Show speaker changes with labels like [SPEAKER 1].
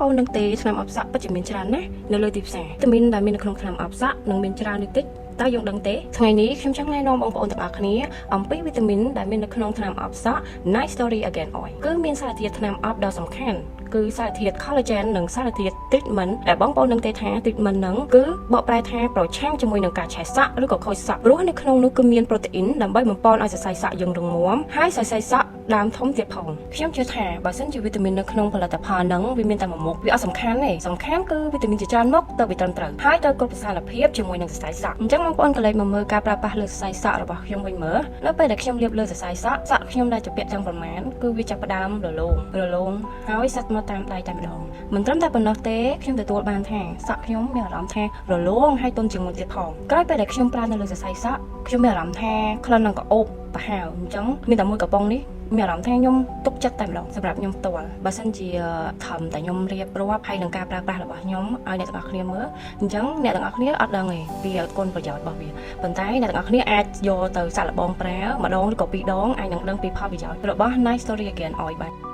[SPEAKER 1] ប្អូននឹងទេឆ្នាំអបស័កពិតជាមានច្រើនណាស់នៅលើទីផ្សារវីតាមីនដែលមាននៅក្នុងឆ្នាំអបស័កនឹងមានច្រើនឬតិចតើយើងដឹងទេថ្ងៃនេះខ្ញុំចង់ណែនាំបងប្អូនទាំងអស់គ្នាអំពីវីតាមីនដែលមាននៅក្នុងថ្នាំអបសក់ Night Story Again Oil គឺមានសារធាតុថ្នាំអបដ៏សំខាន់គឺសារធាតុ collagen និងសារធាតុ treatment ដែលបងប្អូននឹងទេថា treatment ហ្នឹងគឺបកប្រែថាប្រឆាំងជាមួយនឹងការឆេះសក់ឬក៏ខូចសក់ព្រោះនៅក្នុងនោះគឺមាន protein ដើម្បីបំពេញឲ្យសរសៃសក់យើងរឹងមាំហើយសរសៃសក់ដើមធំទៀតផងខ្ញុំជឿថាបើសិនជាវីតាមីននៅក្នុងផលិតផលហ្នឹងវាមានតែមួយមុខវាអត់សំខាន់ទេសំខាន់គឺវីតាមីនជាច្រើនមុខទៅវាត្រឹមត្រូវហើយត្រូវគ្រប់ប្រសិទ្ធភាពជាមួយនឹងសរសៃសក់អញ្ចឹងបងប្អូនក៏លេចមកមើលការប្រើប្រាស់លើសរសៃសក់របស់ខ្ញុំវិញមើលនៅពេលដែលខ្ញុំលាបលើសរសៃសក់ខ្ញុំដែលជាពាក់ទាំងប្រមាណគឺវាចាប់ផ្ដើមរលោងហើយសាច់មកតាមដៃតែម្ដងមិនត្រឹមតែប៉ុណ្ណោះទេខ្ញុំទទួលបានថាសក់ខ្ញុំមានអារម្មណ៍ថារលោងហើយទន់ជាងមុនទៀតផងក្រោយពេលដែលខ្ញុំប្រើនៅលើសរសៃសក់ខ្ញុំមានអារម្មណ៍ថាក្លិននឹងក្អូបប្រហើរអញ្ចឹងមានតែមួយកំប៉ុងនេះមានអារម្មណ៍ថាខ្ញុំទុកចិត្តតែម្ដងសម្រាប់ខ្ញុំផ្ទាល់បើសិនជាធំតែខ្ញុំរៀបរាប់ហើយនឹងការប្រើប្រាស់របស់ខ្ញុំឲ្យអ្នកទាំងអស់គ្នាមើលអញ្ចឹងអ្នកទាំងអស់គ្នាអត់ដឹងទេពីគុណប្រយោជន៍របស់វាប៉ុន្តែអ្នកទាំងអស់គ្នាអាចយកទៅសាកល្បងប្រើម្ដងឬក៏ពីរដងអាចនឹងដឹងពីផលប្រយោជន៍របស់ Night Story Again Oil បាន